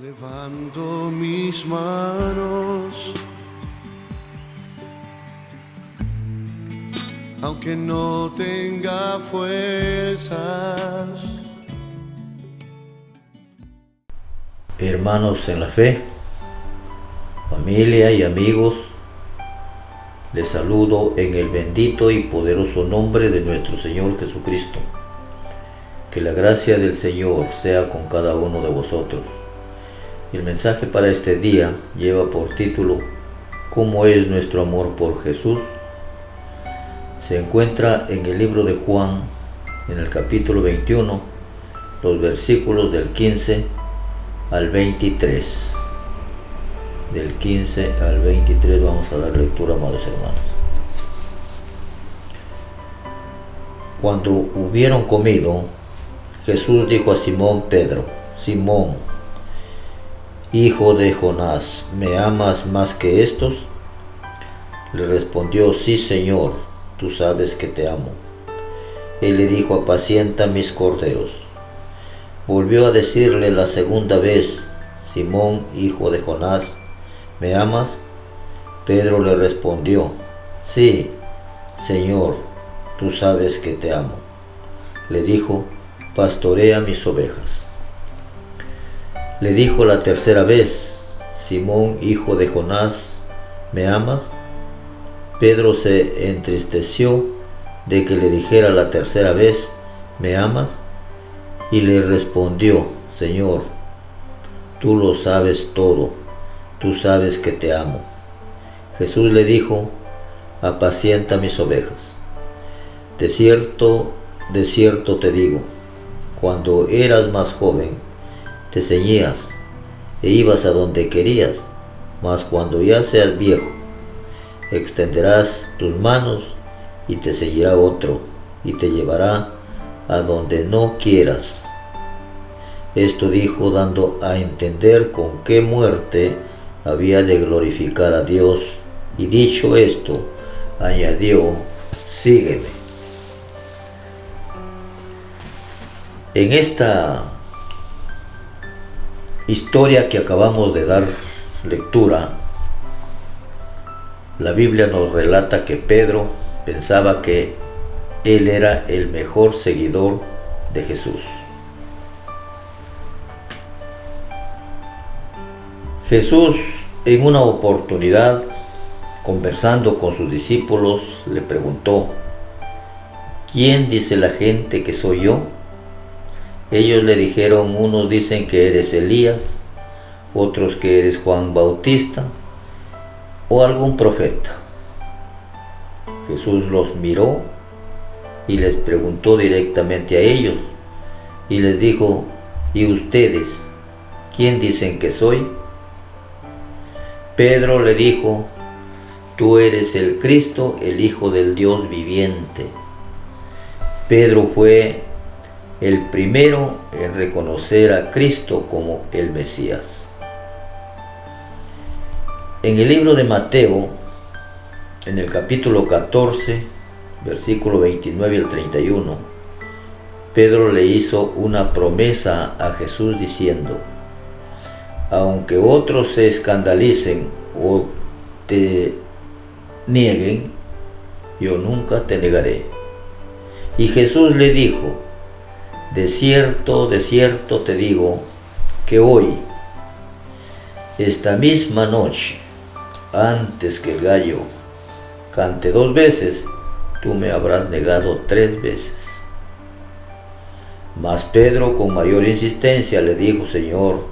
Levanto mis manos, aunque no tenga fuerzas. Hermanos en la fe, familia y amigos, les saludo en el bendito y poderoso nombre de nuestro Señor Jesucristo. Que la gracia del Señor sea con cada uno de vosotros. El mensaje para este día lleva por título ¿Cómo es nuestro amor por Jesús? Se encuentra en el libro de Juan, en el capítulo 21, los versículos del 15 al 23. Del 15 al 23 vamos a dar lectura, amados hermanos. Cuando hubieron comido, Jesús dijo a Simón Pedro: Simón, hijo de Jonás, ¿me amas más que estos? Le respondió: sí, Señor, tú sabes que te amo. Él le dijo: apacienta mis corderos. Volvió a decirle la segunda vez: Simón, hijo de Jonás, ¿me amas? Pedro le respondió: sí, Señor, tú sabes que te amo. Le dijo: pastorea mis ovejas. Le dijo la tercera vez: Simón, hijo de Jonás, ¿me amas? Pedro se entristeció de que le dijera la tercera vez: ¿me amas? Y le respondió: Señor, tú lo sabes todo, tú sabes que te amo. Jesús le dijo: apacienta mis ovejas. De cierto te digo, cuando eras más joven, te ceñías e ibas a donde querías, mas cuando ya seas viejo, extenderás tus manos y te ceñirá otro y te llevará a donde no quieras. Esto dijo dando a entender con qué muerte había de glorificar a Dios, y dicho esto, añadió: sígueme. En esta historia que acabamos de dar lectura, la Biblia nos relata que Pedro pensaba que él era el mejor seguidor de Jesús. Jesús, en una oportunidad, conversando con sus discípulos, le preguntó: ¿quién dice la gente que soy yo? Ellos le dijeron: unos dicen que eres Elías, otros que eres Juan Bautista o algún profeta. Jesús los miró y les preguntó directamente a ellos y les dijo: ¿y ustedes, quién dicen que soy? Pedro le dijo: tú eres el Cristo, el Hijo del Dios viviente. Pedro fue el primero en reconocer a Cristo como el Mesías. En el libro de Mateo, en el capítulo 14, versículo 29 al 31, Pedro le hizo una promesa a Jesús diciendo: aunque otros se escandalicen o te nieguen, yo nunca te negaré. Y Jesús le dijo: de cierto te digo, que hoy, esta misma noche, antes que el gallo cante 2 veces, tú me habrás negado 3 veces. Mas Pedro, con mayor insistencia, le dijo: Señor,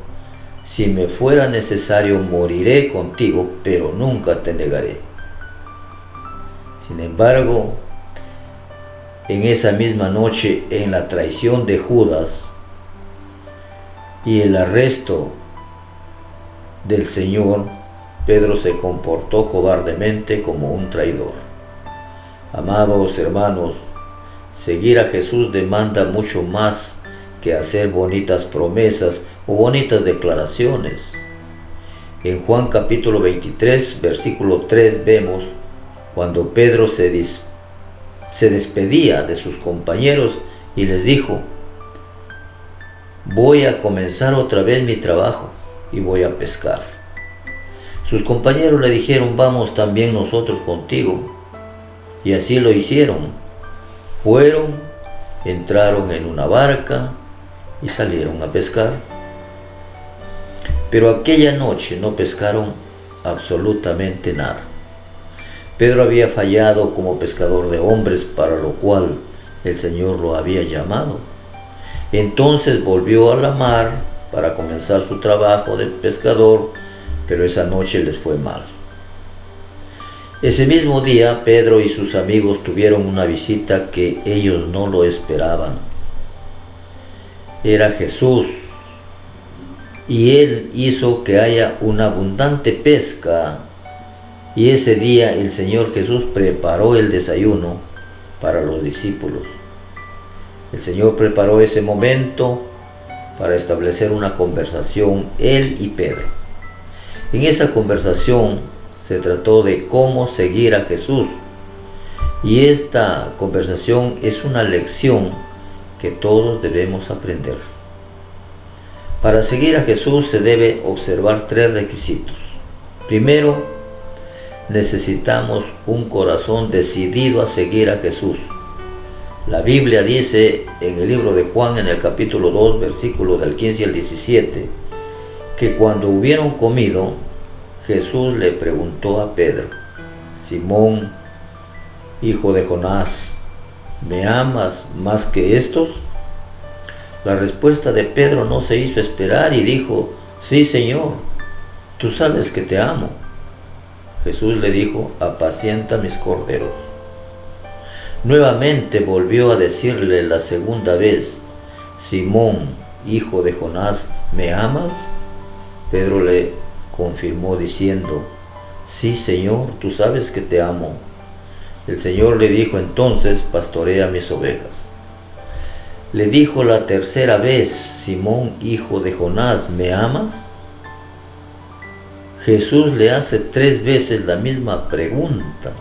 si me fuera necesario, moriré contigo, pero nunca te negaré. Sin embargo, en esa misma noche, en la traición de Judas y el arresto del Señor, Pedro se comportó cobardemente como un traidor. Amados hermanos, seguir a Jesús demanda mucho más que hacer bonitas promesas o bonitas declaraciones. En Juan capítulo 23, versículo 3 vemos cuando Pedro se despedía de sus compañeros y les dijo: voy a comenzar otra vez mi trabajo. y voy a pescar. Sus compañeros le dijeron, vamos también nosotros contigo. Y así lo hicieron. Fueron, entraron en una barca y salieron a pescar. Pero aquella noche no pescaron absolutamente nada. Pedro había fallado como pescador de hombres, para lo cual el Señor lo había llamado. Entonces volvió a la mar para comenzar su trabajo de pescador, pero esa noche les fue mal. Ese mismo día, Pedro y sus amigos tuvieron una visita que ellos no lo esperaban. Era Jesús, y Él hizo que haya una abundante pesca, y ese día el Señor Jesús preparó el desayuno para los discípulos. El Señor preparó ese momento para establecer una conversación, Él y Pedro. En esa conversación se trató de cómo seguir a Jesús, y esta conversación es una lección que todos debemos aprender. Para seguir a Jesús se debe observar 3 requisitos. Primero, necesitamos un corazón decidido a seguir a Jesús. La Biblia dice en el libro de Juan, en el capítulo 2, versículos del 15 al 17, que cuando hubieron comido, Jesús le preguntó a Pedro, Simón, hijo de Jonás, ¿me amas más que estos? La respuesta de Pedro no se hizo esperar y dijo, sí, Señor, tú sabes que te amo. Jesús le dijo, apacienta mis corderos. Nuevamente volvió a decirle la segunda vez, Simón, hijo de Jonás, ¿me amas? Pedro le confirmó diciendo, sí, Señor, tú sabes que te amo. El Señor le dijo entonces, pastorea mis ovejas. Le dijo la tercera vez, Simón, hijo de Jonás, ¿me amas? Jesús le hace 3 veces la misma pregunta.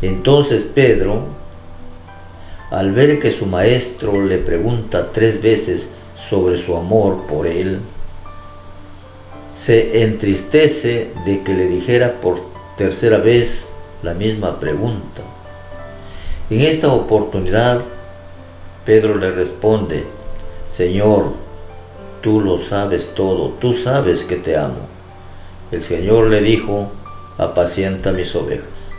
Entonces Pedro, al ver que su maestro le pregunta 3 veces sobre su amor por él, se entristece de que le dijera por tercera vez la misma pregunta. En esta oportunidad, Pedro le responde, Señor, tú lo sabes todo, tú sabes que te amo. El Señor le dijo, apacienta mis ovejas.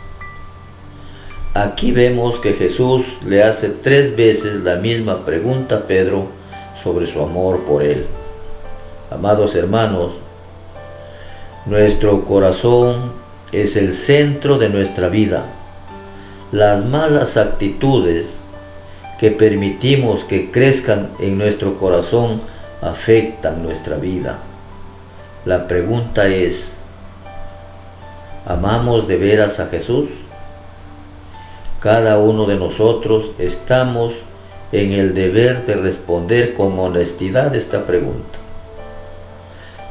Aquí vemos que Jesús le hace 3 veces la misma pregunta a Pedro sobre su amor por él. Amados hermanos, nuestro corazón es el centro de nuestra vida. Las malas actitudes que permitimos que crezcan en nuestro corazón afectan nuestra vida. La pregunta es, ¿amamos de veras a Jesús? Cada uno de nosotros estamos en el deber de responder con honestidad esta pregunta.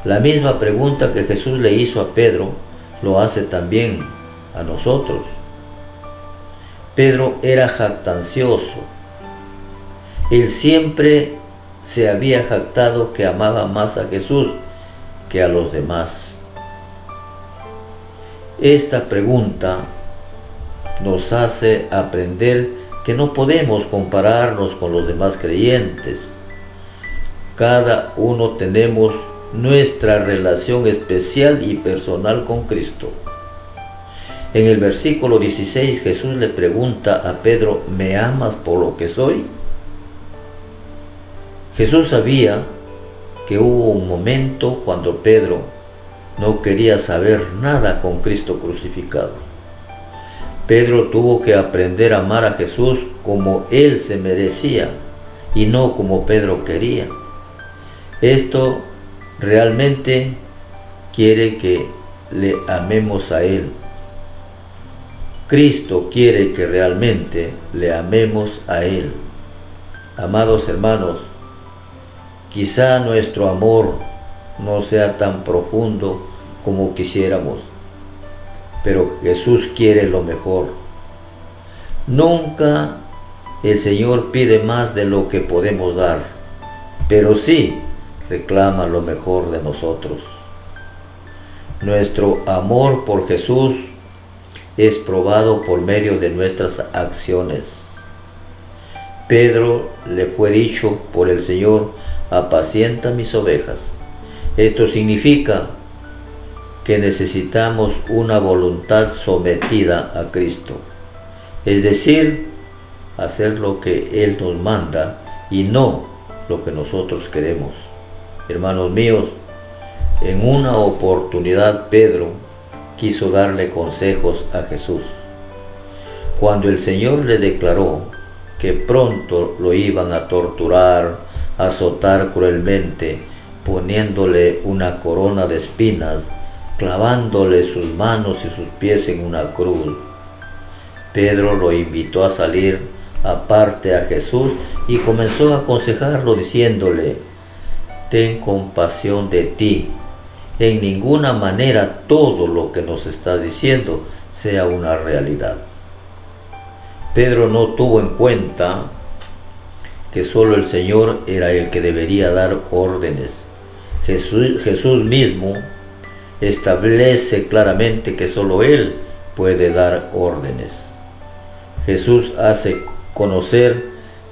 La misma pregunta que Jesús le hizo a Pedro, lo hace también a nosotros. Pedro era jactancioso. Él siempre se había jactado que amaba más a Jesús que a los demás. Esta pregunta nos hace aprender que no podemos compararnos con los demás creyentes. Cada uno tenemos nuestra relación especial y personal con Cristo. En el versículo 16 Jesús le pregunta a Pedro, ¿me amas por lo que soy? Jesús sabía que hubo un momento cuando Pedro no quería saber nada con Cristo crucificado. Pedro tuvo que aprender a amar a Jesús como Él se merecía y no como Pedro quería. Esto realmente quiere que le amemos a Él. Cristo quiere que realmente le amemos a Él. Amados hermanos, quizá nuestro amor no sea tan profundo como quisiéramos, pero Jesús quiere lo mejor. Nunca el Señor pide más de lo que podemos dar, pero sí reclama lo mejor de nosotros. Nuestro amor por Jesús es probado por medio de nuestras acciones. Pedro le fue dicho por el Señor: apacienta mis ovejas. Esto significa que necesitamos una voluntad sometida a Cristo, es decir, hacer lo que Él nos manda y no lo que nosotros queremos. Hermanos míos, en una oportunidad Pedro quiso darle consejos a Jesús. Cuando el Señor le declaró que pronto lo iban a torturar, azotar cruelmente, poniéndole una corona de espinas, clavándole sus manos y sus pies en una cruz, Pedro lo invitó a salir aparte a Jesús y comenzó a aconsejarlo diciéndole: ten compasión de ti. En ninguna manera todo lo que nos estás diciendo sea una realidad. Pedro no tuvo en cuenta que solo el Señor era el que debería dar órdenes. Jesús mismo establece claramente que solo Él puede dar órdenes. Jesús hace conocer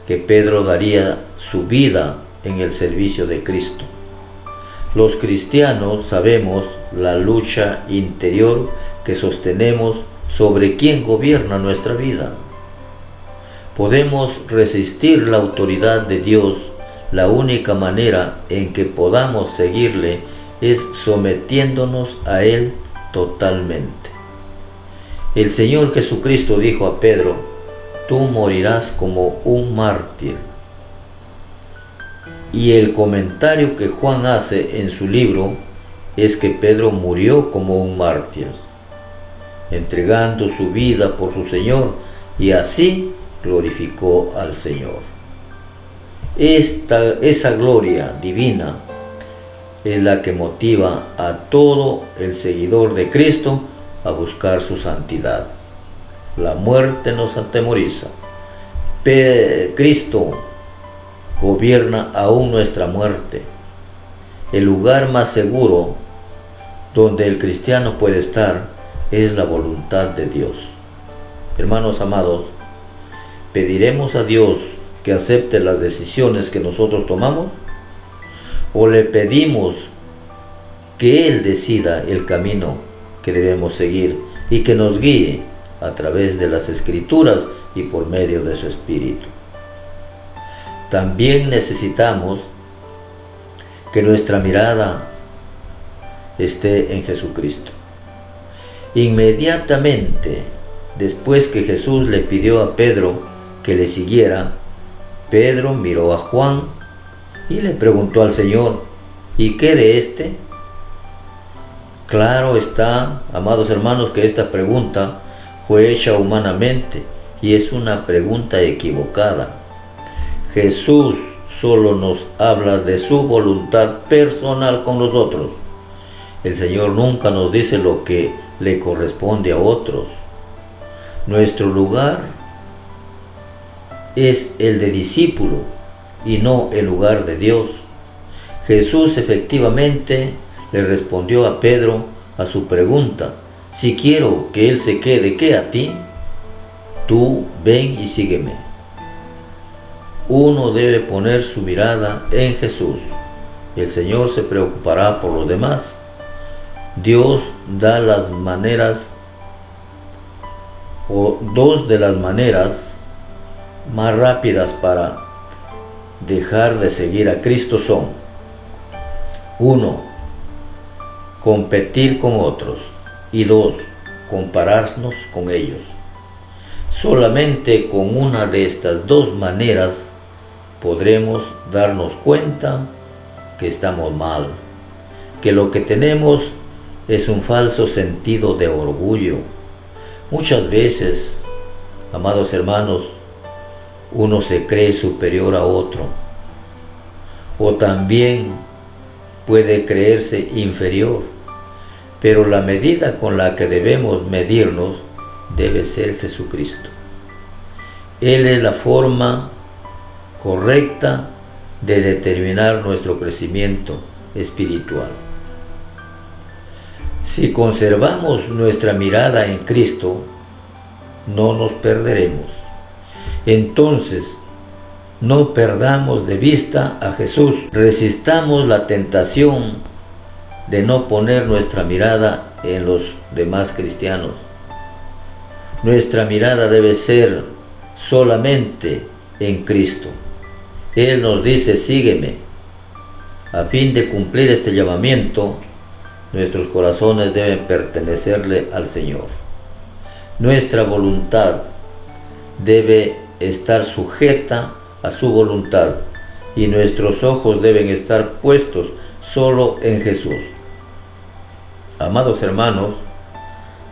que Pedro daría su vida en el servicio de Cristo. Los cristianos sabemos la lucha interior que sostenemos sobre quién gobierna nuestra vida. Podemos resistir la autoridad de Dios. La única manera en que podamos seguirle es sometiéndonos a Él totalmente. El Señor Jesucristo dijo a Pedro: tú morirás como un mártir. Y el comentario que Juan hace en su libro es que Pedro murió como un mártir, entregando su vida por su Señor, y así glorificó al Señor. Esa gloria divina es la que motiva a todo el seguidor de Cristo a buscar su santidad. La muerte nos atemoriza. Cristo gobierna aún nuestra muerte. El lugar más seguro donde el cristiano puede estar es la voluntad de Dios. Hermanos amados, ¿pediremos a Dios que acepte las decisiones que nosotros tomamos? ¿O le pedimos que Él decida el camino que debemos seguir y que nos guíe a través de las Escrituras y por medio de su Espíritu? También necesitamos que nuestra mirada esté en Jesucristo. Inmediatamente después que Jesús le pidió a Pedro que le siguiera, Pedro miró a Juan y le preguntó al Señor: ¿y qué de este? Claro está, amados hermanos, que esta pregunta fue hecha humanamente y es una pregunta equivocada. Jesús solo nos habla de su voluntad personal con nosotros. El Señor nunca nos dice lo que le corresponde a otros. Nuestro lugar es el de discípulo y no el lugar de Dios. Jesús efectivamente le respondió a Pedro a su pregunta: si quiero que él se quede, ¿qué a ti? Tú ven y sígueme. Uno debe poner su mirada en Jesús. El Señor se preocupará por los demás. Dios da las maneras, o dos de las maneras más rápidas para dejar de seguir a Cristo son: 1. Competir con otros, y 2. Compararnos con ellos. Solamente con una de estas dos maneras podremos darnos cuenta que estamos mal, que lo que tenemos es un falso sentido de orgullo. Muchas veces, amados hermanos, uno se cree superior a otro, o también puede creerse inferior, pero la medida con la que debemos medirnos debe ser Jesucristo. Él es la forma correcta de determinar nuestro crecimiento espiritual. Si conservamos nuestra mirada en Cristo, no nos perderemos. Entonces, no perdamos de vista a Jesús. Resistamos la tentación de no poner nuestra mirada en los demás cristianos. Nuestra mirada debe ser solamente en Cristo. Él nos dice, sígueme. A fin de cumplir este llamamiento, nuestros corazones deben pertenecerle al Señor. Nuestra voluntad debe estar sujeta a su voluntad y nuestros ojos deben estar puestos solo en Jesús. Amados hermanos,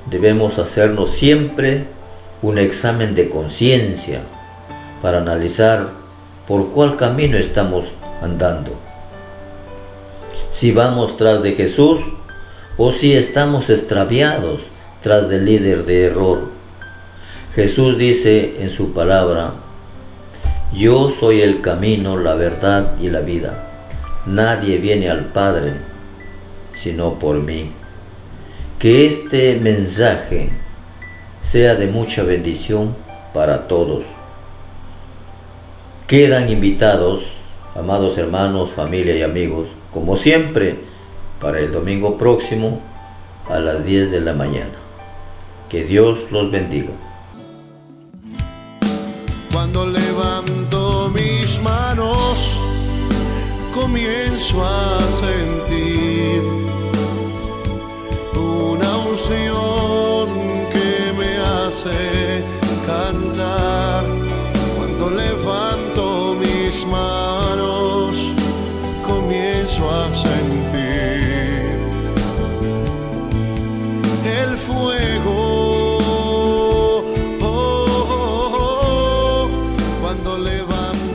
debemos hacernos siempre un examen de conciencia para analizar por cuál camino estamos andando. Si vamos tras de Jesús o si estamos extraviados tras del líder de error. Jesús dice en su palabra, yo soy el camino, la verdad y la vida. Nadie viene al Padre sino por mí. Que este mensaje sea de mucha bendición para todos. Quedan invitados, amados hermanos, familia y amigos, como siempre, para el domingo próximo a las 10 de la mañana. Que Dios los bendiga. Cuando levanto mis manos, comienzo a sentir una unción que me hace cantar. Cuando levanto mis manos, comienzo a sentir el fuego. Cuando levanto